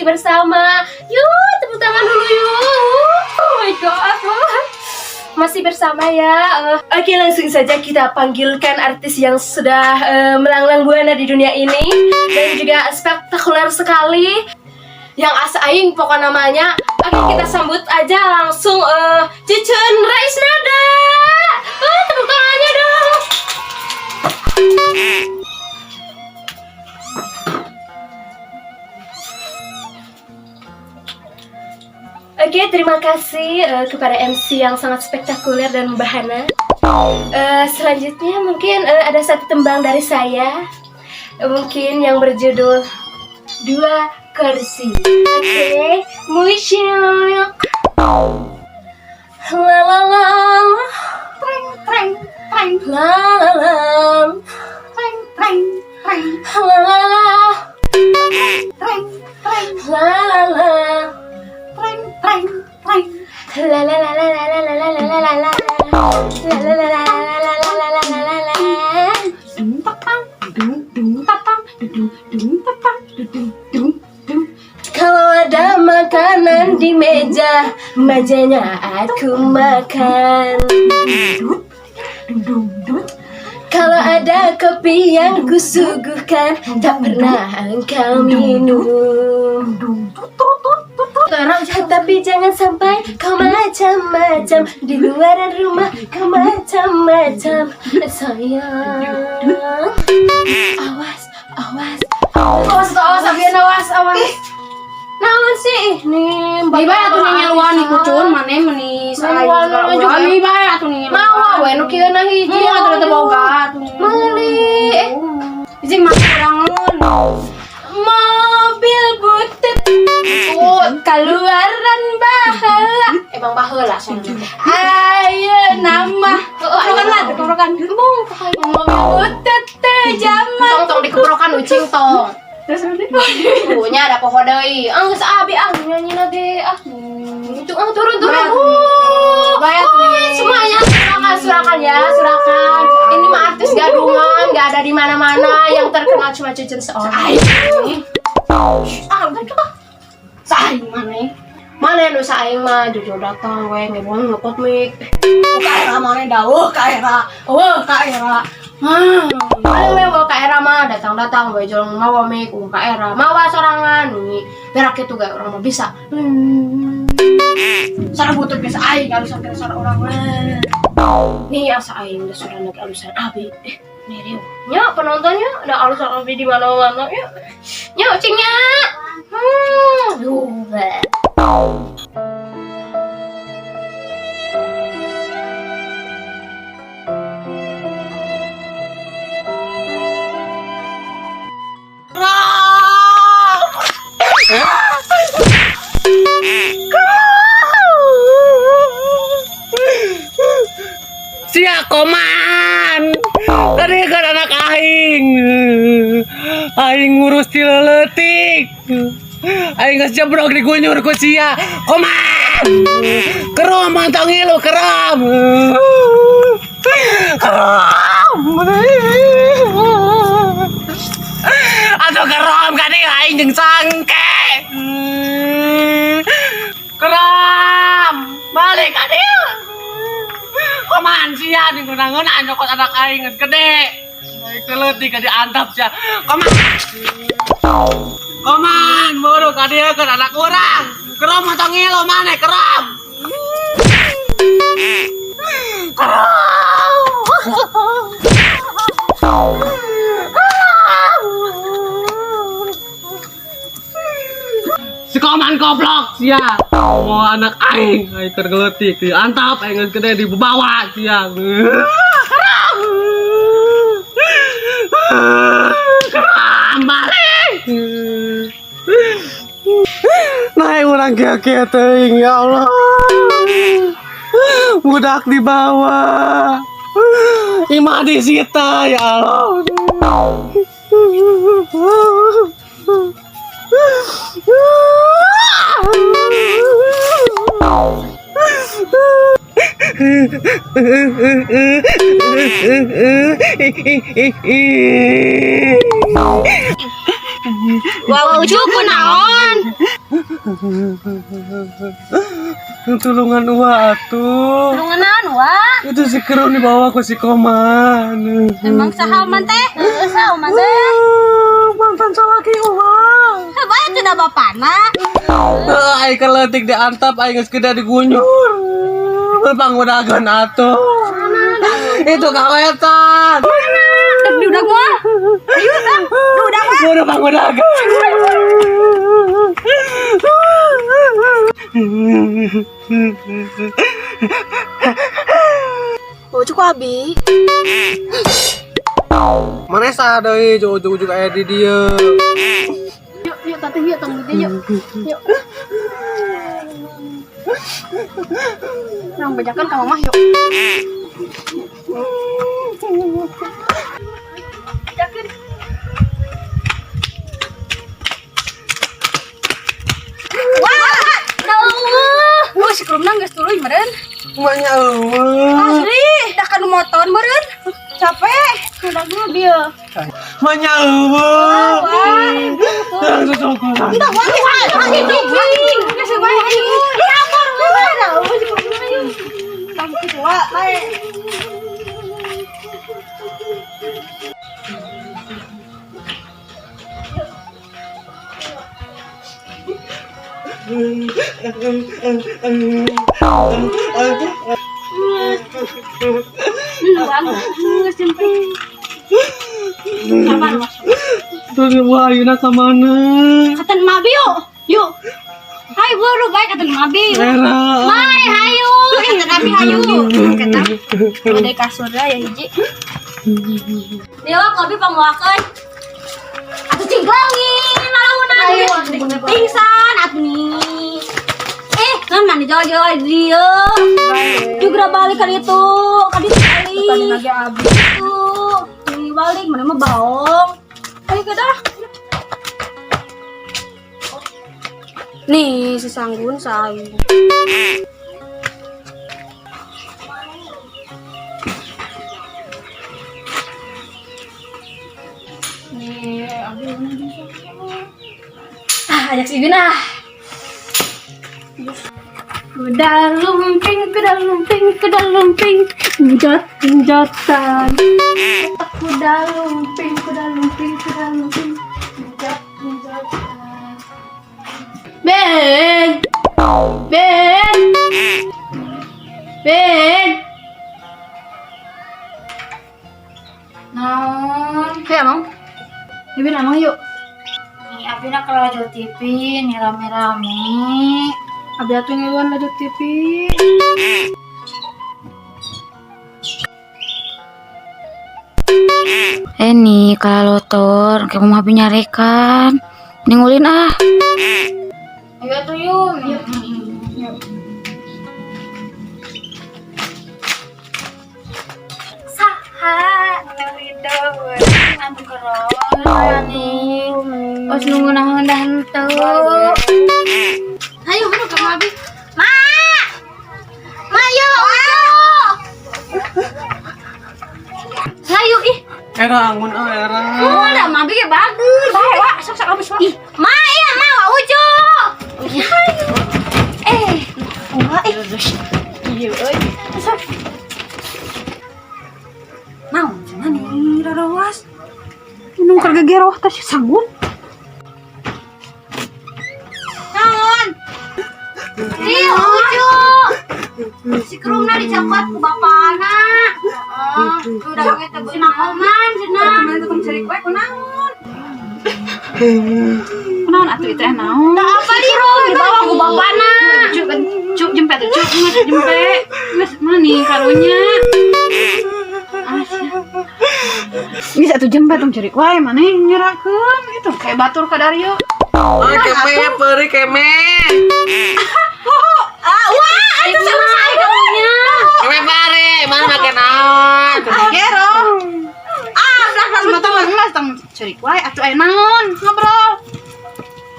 masih bersama. Yuk, tepuk tangan dulu yuk. Oh my god. Masih bersama ya. Oke, langsung saja kita panggilkan artis yang sudah melanglang buana di dunia ini dan juga spektakuler sekali. Yang asa aing pokok namanya. Oke, kita sambut aja langsung Cicun Raisnada. Tepuk tangannya dong. Oke, terima kasih kepada MC yang sangat spektakuler dan membahana. Selanjutnya mungkin ada satu tembang dari saya, mungkin yang berjudul Dua Kursi. Oke, musyuk. La la la, treng treng treng, la la la, treng treng treng, la la la, treng treng, la la la. Preng, preng, la la la la la la la la la la la la la la la la la. Kalau ada makanan di meja, mejanya aku makan. Kalau ada kopi yang kusuguhkan, tak pernah engkau minum. Tapi jangan sampai kau macam-macam di luar rumah, kau macam-macam. Sayang, awas, awas, awas, awas, abian awas, awas. Naon sih nih? Iba atuh nyeluan di kucun mana meni saya juga. Iba atuh nyeluan. Mau we nu kieu na hiji. Mau atuh teh boga atuh. Meuli. Izin mah kurangan. Mobil butut. Keluaran baheula. Emang baheula soalnya. Ayo nama. Keprokan lah, keprokan. Mobil butut teh jaman. Tong dikeprokan ucing tong. Terus nanti Punya ada poho deui. Geus abi nyanyi ge Itu turun. bayar Semuanya surakan ya, surakan. Ini mah artis gadungan, enggak ada di mana-mana, yang terkenal cuma Cicun seorang. saing mana? Mana nu saing mah jujur datang we ngebon ngepot mik. Kaera mana dawuh kaera. Kaera. Mana we bawa ka era mah datang we jeung mawa mik ka era. Mawa sorangan nih. Berak kitu ge urang mah bisa. Sareng butut geus aing alusan kana sareng urang mah. Nih asa aing geus sudah nage alusan abi. Nih riu. Nya penontonnya ada alusan abi di mana-mana ya. Nya cingnya. Duh. Sia koman. Tadi kan anak aing. Aing ngurus cileletik. Aing geus jebrok digunyur ku sia. Koman. Kerom mantong ilu kerom. Aduh kerom kan aing jeung sangke. Kerom. Balik ka dieu. Koman sia nih gunang-gunang nyokot anak aing geus gede. Aing keleutik ka diantap sia. Koman, buru ka dieu keur anak urang. Kerom mantong ngilu maneh kerom. Si Koman goblok sia. Mau anak aing tergeletik diantap aing geus gede dibawa sia. Balik. Naik urang kia-kia teuing ya Allah. Budak dibawa. Imah disita ya Allah. Wah, ujuk kunaon? Tulungan Uwa atuh. Tulungan wah. Itu si Kerum dibawa ku si Koman. Emang saha man teh? Saha man teh? Mantan salaki Uwa. Bae cenah bapana. Ai keletik diantap ai geus keda digunyur. Panggudagan atuh. Itu kawetan. Di udah gua. Ayo tang. Di udah gua. Udah panggudagan. Ujuk abi. Mana sadeu ujug-ujug aya di dieu. Yuk tante yuk tong di yuk. Yuk. Nang bejakan ka mamah yuk. Bejakan. Wah, no. Si Kerum nang geus tuluy meureun. Manya eueuh. Asli, dah kan motor meureun. Capek. Udah gua dia. Manya eueuh. Langsung sokoran. Tidak wah, itu. Geus bae ayo. Lapor mana? Tangki tua bae. Terus wah ayeuna ka mana? Katan mabi yuk. Yuk. Hai buru baik katan mabi. Era. Mai hayu. Katan mabi hayu. Katan. Ada kasurnya ya hiji. Dewa kopi panguakeun. Atuh cingklangin nalauna. Pingsan atuh nih. Kan mandi jalan-jalan dia. Juga balik kali itu. Kali sekali. Tadi lagi abis itu. Balik mana mah baong. Ayo kedah. Nih si Sanggun say. Nih, abis ajak si Ibin ah. Kuda lumping, jot-jotan. Kuda lumping, jot-jotan. Ben. Naon? Hei Amang. Ibin Amang yuk. Nih, Abina kalau jual TV, nih rame-rame. Abi atuh ngeluan lajut TV. Nih kalau lotor kamu mau nyarekan ningulin ah. Ayo tuh yuk. Saha Lidah, anu keron. os nungunah-ngundah tuh. Ayo buru ke Abi. Ma! Mayo, Ayo ih. Era angun era. Oh, dah Mabi ge bagus. Bae, Wak. Sok-sok abis Wak. Ih, Ma ya, Ma Wak Ujo. Wah, iya euy. Sok. Mau, cuman nih rarawas. Nung kagegeroh teh Sanggun. Naon? Ih, Ujo. Si Kerumna dicapat ku bapana. Udah kita cenah oman, cenah. Tukang cari kue kunaon? Kunaon atuh itu naon? Da apa di Rom dibawa ku bapana. Cuk jempet cuk jempet. Geus mana nih karunya? Ini satu jempet tong cari kue mana yang nyerakeun itu kayak batur ka Daryo. Keme peri keme. Wah, itu sama saya karunya. Keme pare, mana kenaon? Gero. Belas mata mas tong cari kue atuh aya naon ngobrol.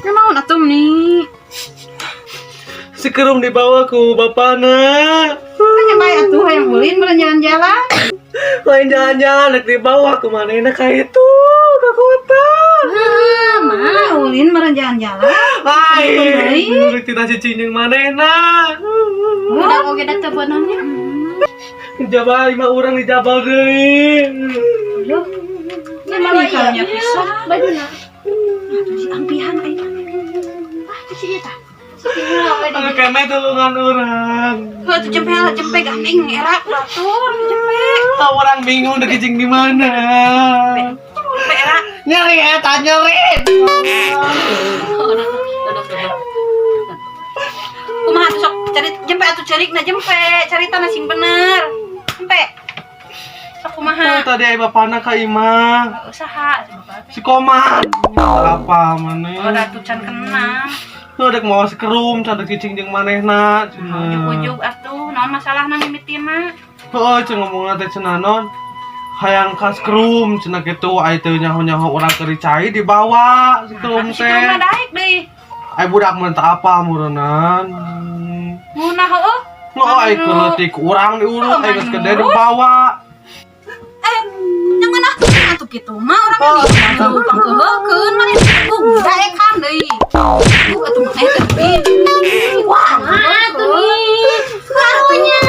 Naon atuh nih? Si Kerum dibawa ku bapana. Hanya bae atuh yang ulin meureun jalan-jalan. Lain jalan-jalan, dibawa ke mana enak kayak itu ke kota. mah ulin meureun jalan-jalan. Ai, urang tina cicing jeung manehna. Udah oge da teu beunanya. Jabal mah urang dijabal deui. Ini malah karunya pisan. Bajuna. Si ampihan aing. Si eta. Anu keme tulungan urang. Heuh tuh jempe gandeng era batur jempe. Orang bingung udah kicing di mana. Jempe era. Nyeri eta nyeri. Kumaha tuh sok cari jempe atuh ceurikna jempe, carita na sing bener. Jempe. Sok kumaha? Tadi aya bapana ka imah. Usaha. Si Koman. Apa maneh? Ora tuh can kenang. Tuh dek mau sekerum can kicing jeung manehna. Ujug-ujug atuh, naon masalahna mimitina? Heuh cenah ngomongna teh cenah non. Hayang ka sekerum cenah kitu aya teu nyaho-nyaho urang keur dicai dibawa sekerum Si kurang teh. daek deui. Ai budak mah teu apa meureunnan. Munah heueuh. Ngo ai keleutik urang diurut ai geus gede dibawa. Yang mana atuh kitu mah urang geus pangkeuheukeun mah daekan deui. Atuh maneh teh. Wah, atuh nih. Karunya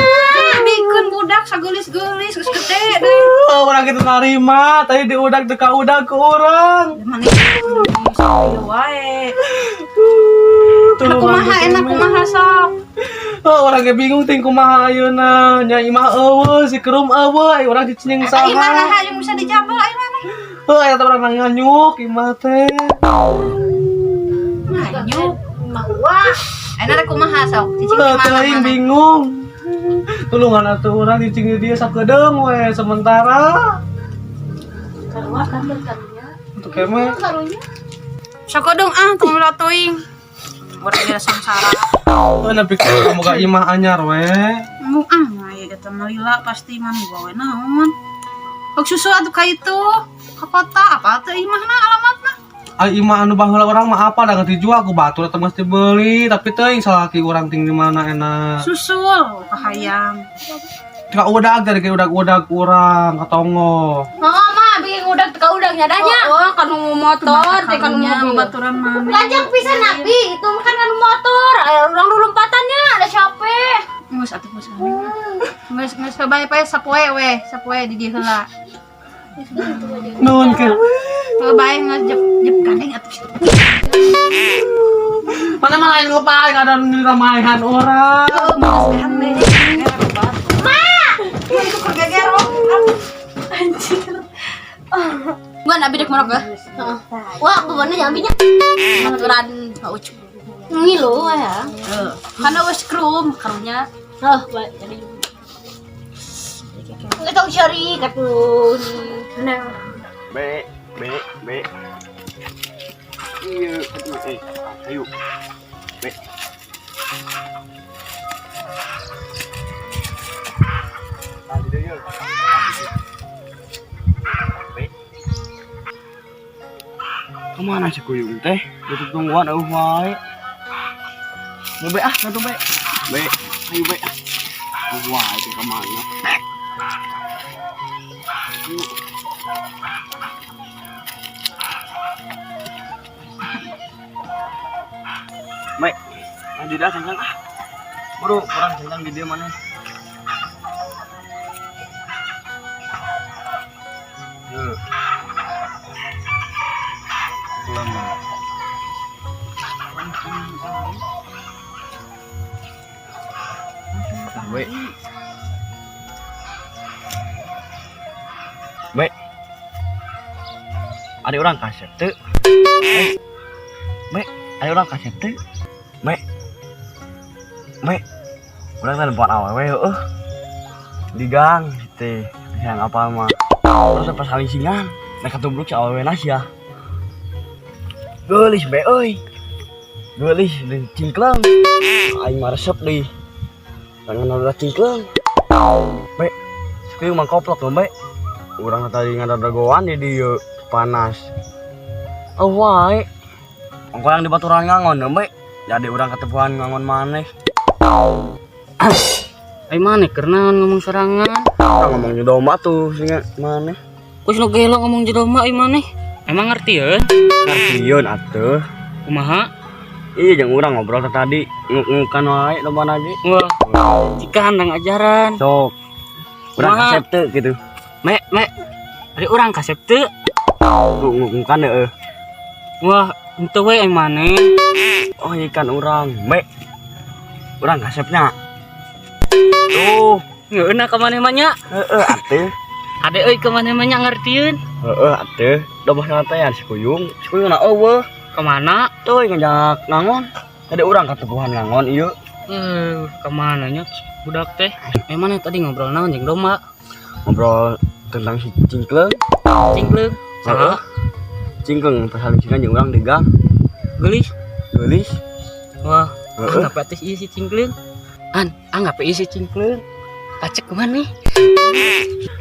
bikeun budak sagelis-gelis geus gede deui. Urang kitu narima tadi diudak teu kaudak ku urang. Maneh saeueuh wae. Kumaha enak kumaha sok. Oh, orang ge bingung ting kumaha ayeuna. Nya imah eueuh, si kerum eueuh, ai urang cicing saha. Ai mana yang bisa dijabel ai mana? Heuh, aya teh urang nganyuk imah teh. Nganyuk. Wah. Enak rek kumaha sok? Cicing di Heuh, teh mana? aing bingung. Tulungan atuh urang cicing di dieu sakedeung we sementara. Karua kan karunya. Untuk keme. Karunya. Sakedeung tong latoing. Urang geus samsara. Heuh, nepi ka kamu ka imah anyar we. Aya eta mah lila pasti man gawe naon. Hok susu atuh ka itu. Ka kota apa teh imahna alamatna? Ai imah anu baheula urang mah apa da dijual ku batur teh mesti beli, tapi teuing salaki urang ting di mana enak. Susul kahayang. Ka udag dari ke udag-udag urang katongo. Oh, mah bikin udah teka udah nyadanya. Oh, kanu motor teh kanu mobil baturan mana? Lanjang pisan nabi, itu kan kan motor. Orang dulu lompatannya ada siapa? Geus atuh geus. Geus bae-bae sapoe we, sapoe di dieu heula. Nuhun ke. Heuh bae ngejep gandeng atuh. Mana mah lain lupa ada niramahan orang. Itu kergagero. Gua nabi dek morok geuh. Wah, bebannya jambinya. Maturan pauc. Ngilu ya. Kana wes krum karunya. Oh, baik. Jadi kita cari katun. Nah, Be. Iya, ayo. Be. Tadi deh yuk. Be. Kemana si Kuyung teh? Butuh tungguan wae. Be satu be. Be, ayo be. Wah, itu kemana? Baik, nanti dah sengkang bro, kurang sengkang di dia mana? Lama. Baik. Baik. Ada orang kaset tuh. Baik, ada orang kaset tuh. Baik. Orang kan buat awewe di gang gitu. Yang apa mah. Terus pas saling singan, nak ketubruk si awewe nas ya. Gelis be euy. Gelis dan cingkleng. Aing mah resep deui. Pengen udah cingkleng. Be. Sekieu mah koplok lho, Be. Urang tadi ngadagoan di dieu panas. Wae. Ongko yang di baturan ngangon, Be. Jadi urang ketepuan ngangon maneh. Ai maneh karena ngomong serangan. Ngomong domba tuh singa maneh. Kus nu gelo ngomong domba ai maneh. Emang ngerti ya? Ngartieun atuh. Kumaha? Iya jeung urang ngobrol tadi nguk-ngukan wae loba lagi. Wah, jika handang ajaran. Sok. Urang Kumaha? kasep teu gitu. Mek, dari orang kasep teu. Nguk-ngukan heeh. Wah, itu we yang mana? Oh ikan urang, Mek. Urang kasepnya. Tuh, Nggak enak kemana-mana. heeh atuh. Ada euy kemana-mana ngertiin. Heeh atuh. Dobah teh ya si Kuyung. Si Kuyung na eueuh. Kemana? Tuh ngajak ngangon. Tadi urang katepuhan ngangon ieu. Kemana nya budak teh? Emang tadi ngobrol naon jeung domba? Ngobrol tentang si Cingkleng. Cingkleng. Heeh. Cingkleng pasaling jeung urang di gang. Gelis. Geulis. Wah, Heeh. anggap atis ieu si Cingkleng. Anggap ieu si Cingkleng. Pacek kemana nih?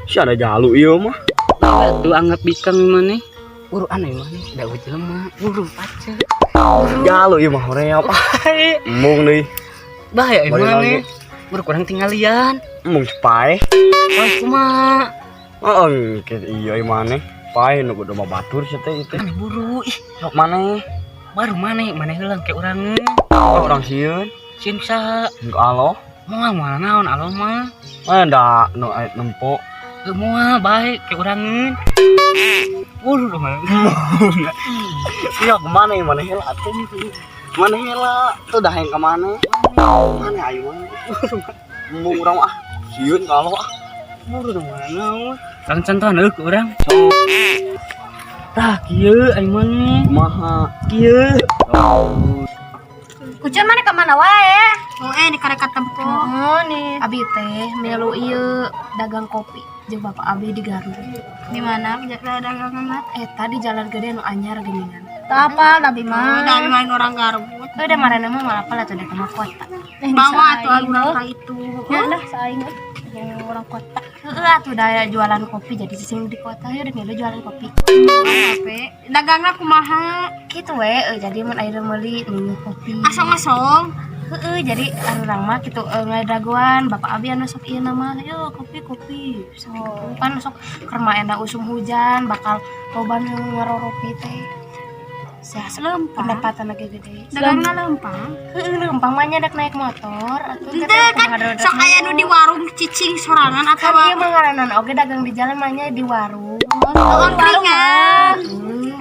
Si ada jalu ieu mah. Lu anggap bikang mana? Buru aneh mana? Da jelema, buru pacek. Jalu ieu mah hoream. Embung deui. Bahaya Balik mana? lagi. Buru kurang tinggalin. Embung sepae. Wah, kumaha? Heeh, iya ieu maneh. Pae nu kudu mah batur sia teh itu. Aneh buru. Ih, Sok maneh. baru mana heula ke urang. Oh, urang sieun. Sieun sa. Engko aloh. Moal naon aloh mah. Da nu aya nempo. Teu moal bae ke urang. Buru mah. Iya kemana ya mana hela atuh mana hela tuh dah yang kemana mana ayo mana mau urang ah sieun kalau ah Buru mana? Kang contohan euy ke urang. Tah kieu aing mah kumaha kieu. Kucing mana kemana wae? Oh di karekat tempo. Oh nih, abi teh melu ieu dagang kopi jeung bapak abi di Garut. Di mana dagangan? Tadi jalan gede nu anyar geuningan. Apa Nabi mah? Nabi main orang Garut. Udah marana mah malah pala tuh datang ke kota. Bawa tuh orang itu. Ya lah saing yang orang kota. Heeh atuh daya jualan kopi jadi sing di kota ya udah melu jualan kopi. Dagangna kumaha? Gitu we jadi mun aya meuli nih kopi. Asong-asong. Heeh jadi urang mah kitu ngadaguan bapak abi anu sok ieu nama yo kopi sok gitu. Kan sok keur mah enda usum hujan bakal loba nu ngaroropi teh. Sia Lempang. pendapatan lagi gede. Dagangna lempang. Heeh lempang mah nyadak naik motor atuh Ente kan sok aya nu di warung cicing sorangan atau kan ieu mah ngaranan oge dagang di jalan mah nya di warung. angkringan.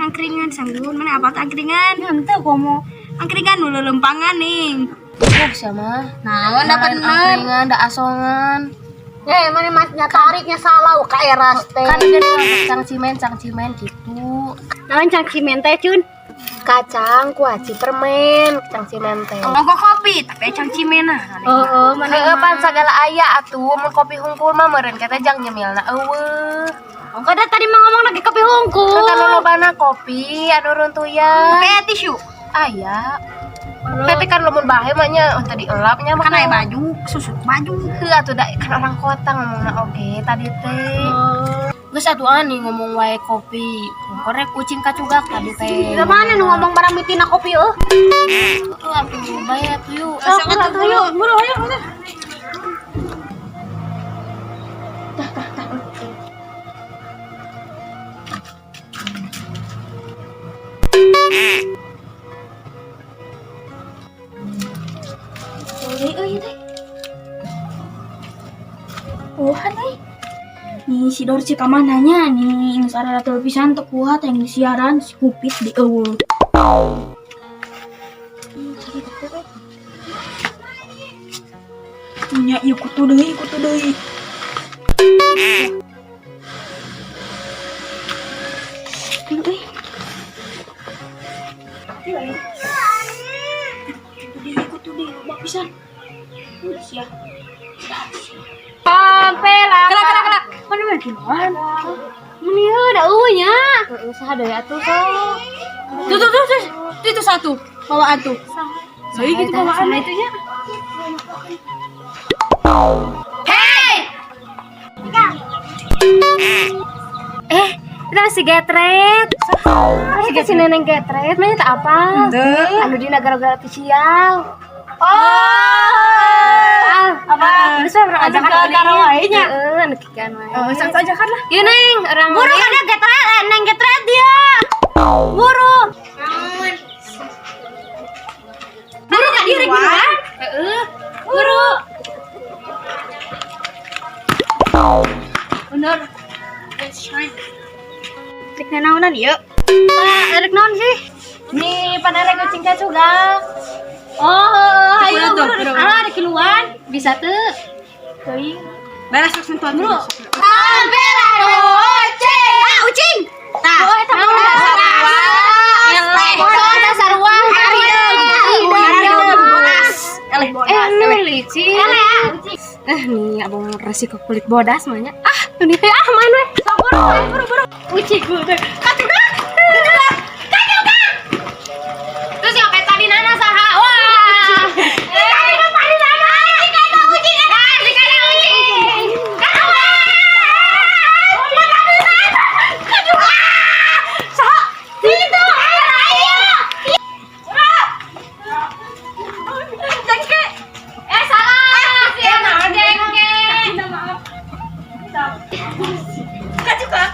Angkringan sanggeun mana apa teh angkringan? Henteu komo. Angkringan nu lelempangan ning. Oh sama. Nah, dapat angkringan da asongan. mana masnya tariknya salah ka eras teh. Kan gede cang cimen gitu. Naon cang cimen teh cun? Kacang, kuaci, permen, cang cimen teh. Logo kopi tapi cang cimena. Mana pan segala aya atuh mun kopi hungkul mah meureun kata jang nyemilna eueuh. Kada tadi mah ngomong lagi kopi hungkul. Kan lolobana kopi anu runtuyan. Pakai tisu. Aya. Tapi kan lamun bahe mah nya tadi elapnya mah Kan aya baju, susut baju. heuh atuh da kan orang kota ngomongna oge tadi teh. Geus atuh ani ngomong wae kopi. Korek kucing kacugak tadi teh. Di mana nu ngomong barang mitina kopi Heuh atuh bae atuh yuk. Sok atuh yuk, buru ayo. Kuat nih. Nih si Dorci kamananya nih ini sarana televisian terkuat yang disiaran si Kupit di eueuh. Nya ieu kutu deui. Kutu deui bagusan. Sia. Kelak. Mana mah kiluan? Meni da eueuhnya. Heeh saha deui atuh sok. Tuh. Itu satu. Bawaan tuh. Saya gitu bawaan itu ya. Kita si Getret. Si neneng Getret mah eta apa? Anu di negara-negara official. Apa? Bisa orang ajakan negara wae nya. Heeh, anu kikan wae. Sok ajakan lah. Ieu neng, orang Buru kada getret, neng getret dia. Buru. Buru ka diri kan? Buru. Bener. Trik naonan ieu? Trik naon sih? Nih, panare kucing kacuga. Oh, ayo Buru, buru. buru. Ah, ada kiluan. Bisa tuh. Teuing. Beres sok sentuhan bro. Ambela ucing. Ah, ucing. Nah, Oh, eta bodas. bodas sarua. Nu licin. Nih abang resiko kulit bodas mahnya. Ini teh main we. Sok buru. Ucing gue. Kacuga. Terus yang kayak tadi Nana saha? Wah. Tadi kan tadi Nana. Jika ucing. Jika ucing. Kacuga. Sok. Itu. Ayo. Jengke. Salah. Jengke. Kacuga.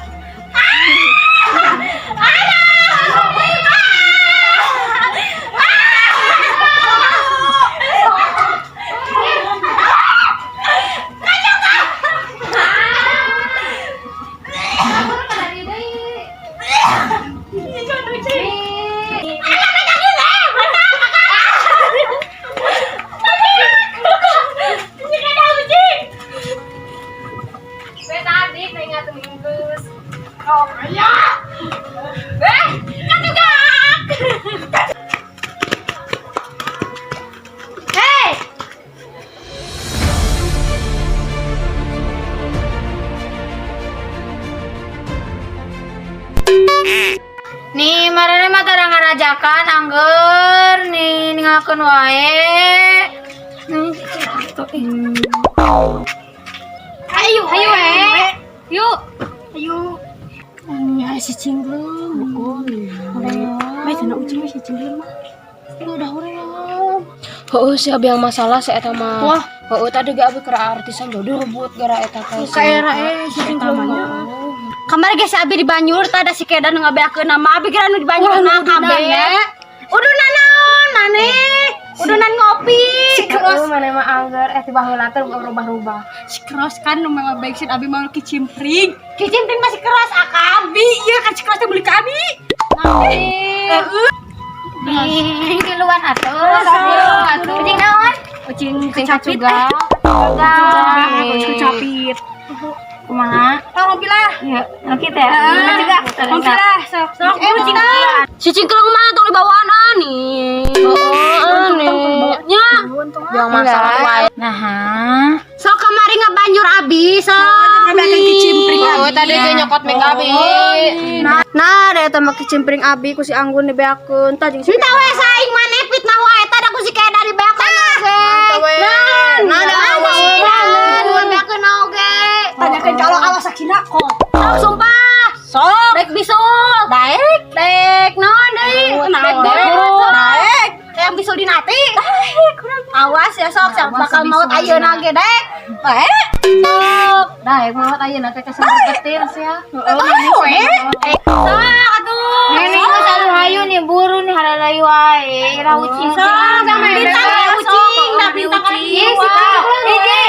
Nih marane mah tara ngarajakan angger nih ninggalkeun wae. Ayo Yuk. Ya si cinglem. Bae cenah ucing si cinglem mah. Udah hoream. Heueuh si abi yang masalah si eta mah. Wah, heueuh tadi ge abi kera artisan jodoh rebut gara eta teh. Kaera si cinglem mah. Kamar geus abi di Banjur teh ada si Kedan ngabeakeun nama abi kira nu di Banjur na kabeh. Udunan naon maneh? Udunan ngopi. Heueuh mana mah angger tiba heula teh berubah-ubah. Si keras kan nu mah baik sin abi mau kicimpring. Kicimpring masih keras akabi. Ieu kan si keras teh beli ka abi. Nih kiluan atuh. Ucing naon? Ucing kacuga. Kecapit. Kumaha? Tolong pilah. Ya, oke teh. Juga. Pilah sok. Ucing. Si cingkleng mah tong dibawaan nih. Heeh nih. Nya. Yang masalah wae. Nah, Sok kamari ngabanjur abi sok. Ngabeakeun kicimpring abi. Oh, tadi ge nyokot make abi. Nah, da eta mah kicimpring abi ku si Anggun dibeakeun tah jeung si. Entah we saing maneh fitnah wae tah da ku si Keda dibeakeun oge. Nah, da awas dibeakeun oge. Tanyakeun kalau awas sakina kok. Sok sumpah. Sok. Dek bisul. Dek naon deui? Dek. Yang bisul di nati. Awas ya sok bakal maut ayeuna ge dek. Sok. Daek mah ayeuna teh kesempat betir sia. Sok atuh. nenek geus anu hayu nih buru nih haralai wae. Ira ucing. Sok sama bintang ucing, da bintang ucing. Hiji.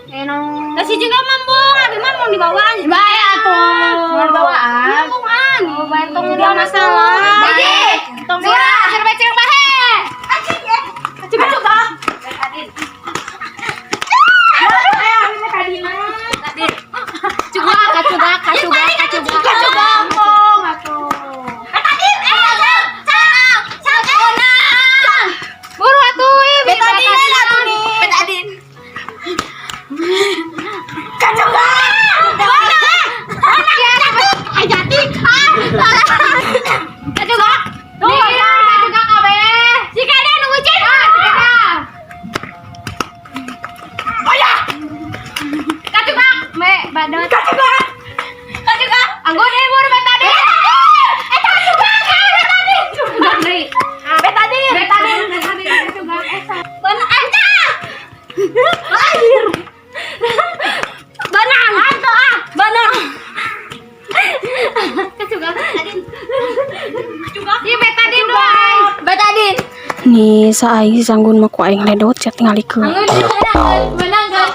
Enong. Da si juga mambung, abi mah mau dibawaan. Bae atuh. Mau bawaan. Mampungan. Bantung Udah masalah. Hiji. Tong dua. Cerbe bahe. Acing juga. Buru atuh ieu Betadin. Kacuga. Ajatik. Kacuga. kacuga kabeh. Si Keda nu ucing. Kacuga. Me badan. Kacuga. Anggo deui buru betadin. Betadin. Benar anta. Benar. Anta. Benar. Kacuga. Nih saai sanggun maku aing ledot cat tingalikeun. Menangkan.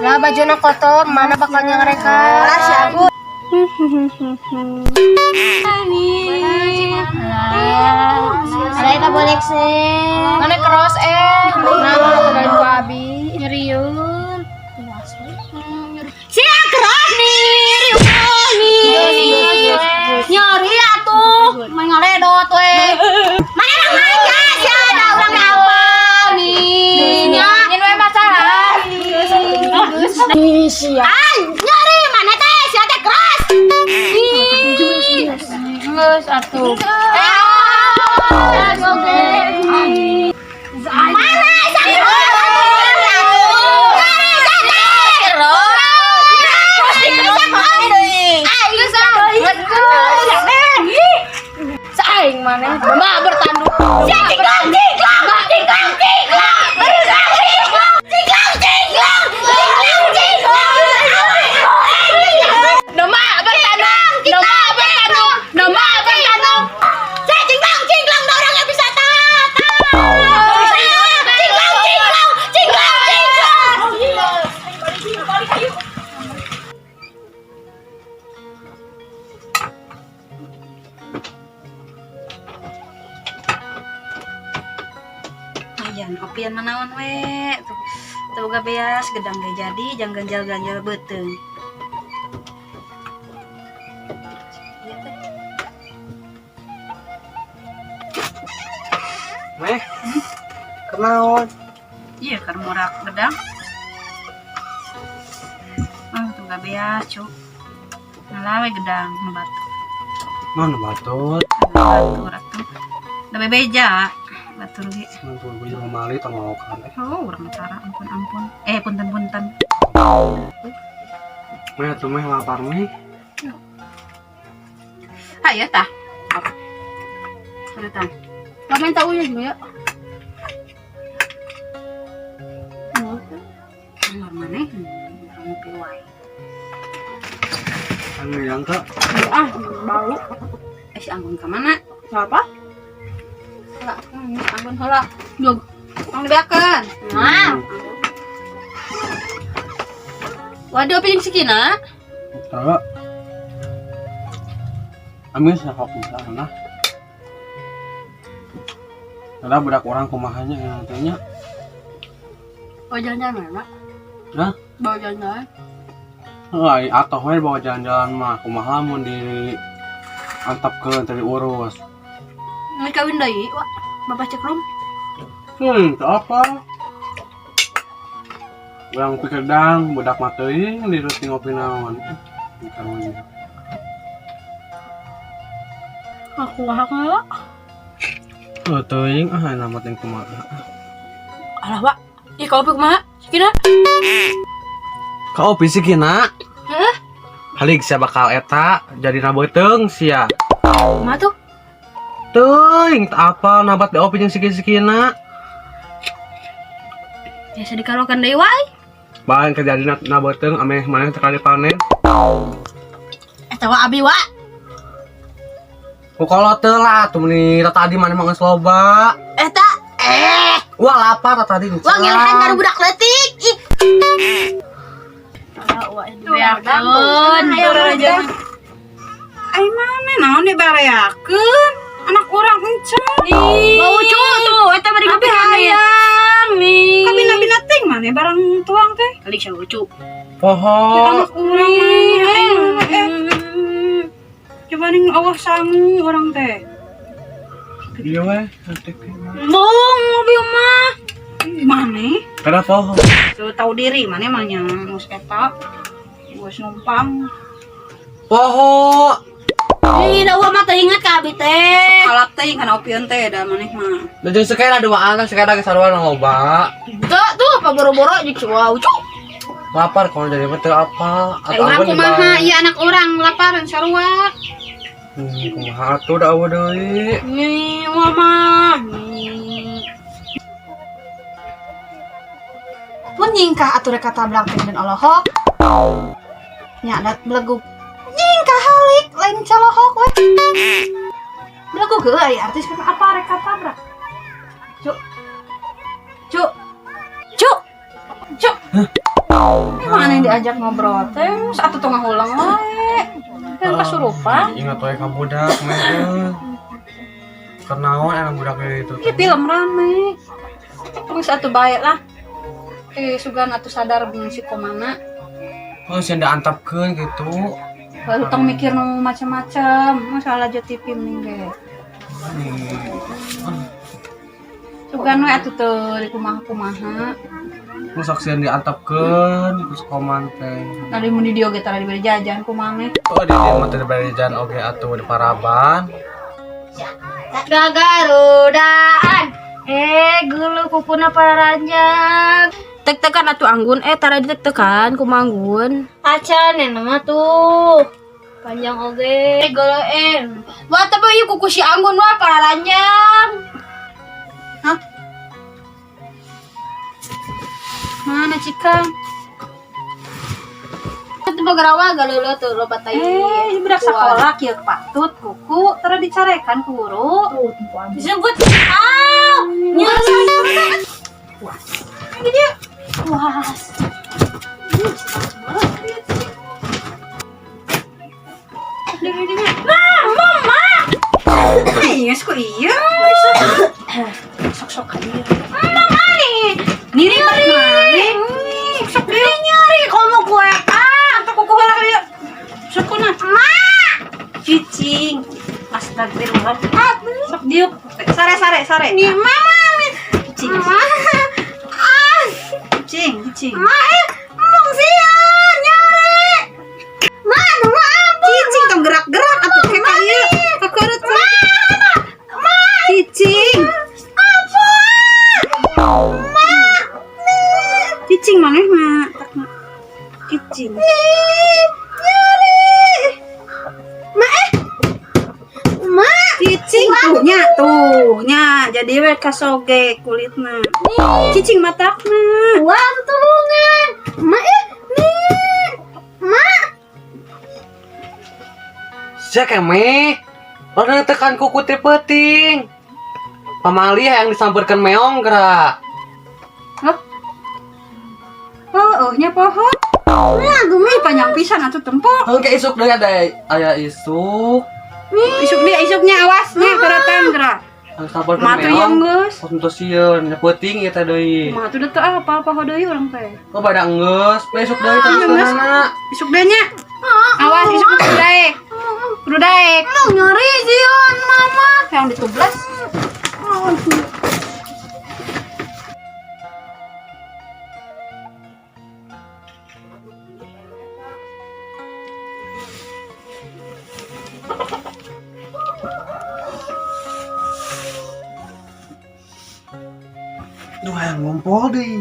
Lah bajuna kotor, mana bakalnya mereka? Ada kita boleh sih. Mana keros Nah, kalau dari ku abi. Nyeriun. Sia keras nih, nyari atuh, main ngaledot we. Mana orang aja sih ada orang apa nih? Ini we masalah. Nyari mana teh sia teh keras. Geus atuh. Mana sih? Saing mana? Mama bertanduk. Ayan, kopian manaon we. Tuh gak beas, gedang gak jadi, jangan ganjal-ganjal beteng. Meh, kenaon? Iya, kan murak gedang. Tuh gak beas, cuk. Nalawe gedang, ngebatu. Mana batut? Batur atuh. Da bebeja, batur ge. Mantul gue juga mali tengokan. Oh, urang cara ampun. Punten. Meh tuh meh lapar meh. Ayo tah. Sudah tah. Kamen tahu ya juga. Keluar maneh. Kamu piwai. Kan bilang kak. Bau. Si Anggun ke mana? Apa? Anggun heula. Jog. Tong dibeakeun. Nah. Waduh, piring sikina. Tahu. Ambil sahok sana. Ada budak orang kumahanya yang nantinya. Oh, jalan-jalan mana? Hah? Bawa jalan-jalan. Ai atoh we bawa jalan-jalan mah kumaha mun di antapkeun teh diurus. Ngai kawin deui, Wak. Bapak cek rom. Itu apa? Yang pikir dang, budak mateuing di rutin ngopi naon. Kawin. Aku ngahak. Teuing nama teh kumaha. Alah, Wak. Ih, kau pieu kumaha? Sikina? Kau bisik kina? Heh? Halik sia bakal eta jadi nabeuteng sia. Kumaha tuh? Teuing apa nabat di opi jeung sikina? Biasa dikarokan deui wae. Bahan kejadian nabeuteng ame maneh teu kali panen. Eta wa abi, Wak. Ku kalau teu lah tuh meni tadi maneh mah geus loba. Eta Wah lapar tadi. Wah, ngelehan baru budak letik. Ih. Beakeun. Ai mana naon dibareakeun? Anak urang encan. Bau tuh, eta bari ngopi hayang nih. Kabina-bina ting mana barang tuang teh. Kali sia lucu. Poho. Anak urang coba ning Allah sangu orang teh. Iya weh. Bong, ngopi mah. Mana? Kada poho. Tuh tahu diri mana emangnya mus eta. Mus numpang. Poho. Ih, da mah teh inget ka abi teh. Kalap teh kana opieun teh da maneh mah. Da jeung sekera dua anak sekera ge sarua loba. Tuh apa boro-boro jeung cua ucu. Lapar kalau jadi teu apa? Urang kumaha? Iya anak urang laparan sarua. Kumaha atuh da aweun deui. Nih, mama. Pun nyingkah atuh rek katabrak dan olohok. Nya dat beleguk. Nyingkah halik lain calohok we. Beleguk ge aya artis apa rek katabrak. Cuk. Cuk. Cuk. Cuk. Mana yang diajak ngobrol teh? Satu tengah ulang wae. Kan kasurupan. Ingat wae ka budak meh. Kenaon anak budak itu. Ini film rame. Terus atuh bae lah. Sugan atuh sadar si komana. Oh, sih anda antapkeun gitu. Lalu tong mikir nu macam-macam. Masalah aja TV mending ge. Sugan we atuh teu di kumaha-kumaha. Terus saksian diantapkeun terus koman teh. Nadi mun di dieu ge tara diberi jajan kumaha meh. Oh, di dieu mah teh diberi jajan oge atuh di Paraban. Gagarudaan. Gulu kupuna para ranjang. Tek-tekan atuh anggun, tara ditek-tekan ku manggun. Acan nama tuh. Panjang oge. Goloen. Buat apa yuk kuku si anggun wah para ranjang. Mana Cikang? Itu bagarawa galeuleut tuh loba tai. Budak sekolah kieu patut kuku tara dicarekan ku guru. Disebut nyari. Ini dia. Puas. Iya, kok iya. Sok-sok hadir. Niri balik. Sok dia nyari kamu kue. Atau kuku heula dia. Sok na. Cicing. Astagfirullah. Sok dia. Sare. Nih, mama. Cicing. Cicing. Emang sian nyari. Mana cicing tong gerak-gerak atuh kayak ieu. Kakeurut. Cicing. Cicing maneh mah. Cicing. Cicing tuh nya jadi we kasoge kulitna. Cicing matakna. Wantungan. Sia keme. Orang tekan kuku teh penting. Pamali yang disamperkeun meong gerak. Nya pohon. Nah, gumi panjang pisan atuh tempo. Oke isuk deui aya isuk. Isuknya awasnya keratan gerak. Samperkeun Matu yang meong. geus. Untuk sieun penting ieu teh deui. Mah tuh teu apa-apa deui urang teh. Oh bada geus, besok deui teh seunana. Isuk deui nya. Awas isuk kudu daek. Kudu daek. Mau nyari zion mama. Yang ditublas. Duh, yang ngumpul deui.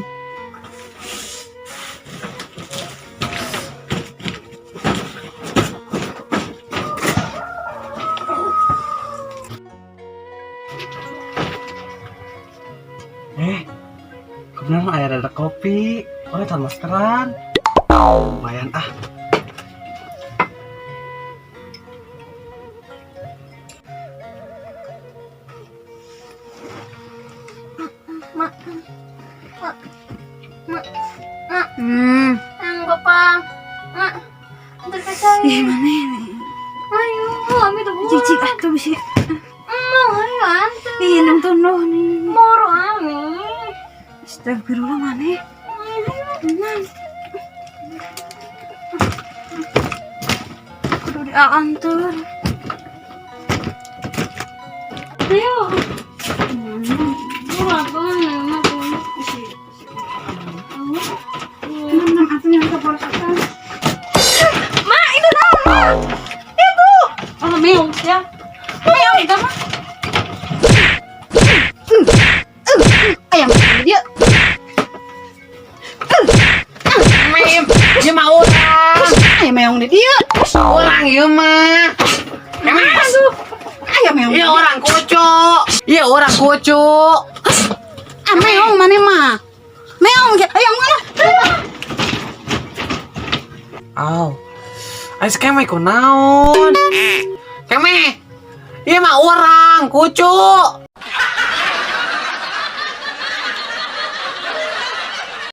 Kebenaran aya ada kopi. Oh, tan maskeran. Lumayan ah. Ang papang. Antar kacang. Mana ini? Ayo, ambil tuh. Cicik atuh bisa. Mau ayo antar. Nang tonoh nih. Moro ami. Astagfirullah maneh. Kudu diantar. Ayo. Apa nama tuh? Nang atuh yang kepolosan. Oh, meong ya. Ayo itu mah. Ayam dia. Dia mau orang. Ayam meong di dia. Orang ieu mah. Ayo meong. Iya orang kucuk. Iya orang kucuk. Ah meong mana mah? Meong ayo mana? Aw. Ais keme ku naon? Keme. Iya mah orang kucuk.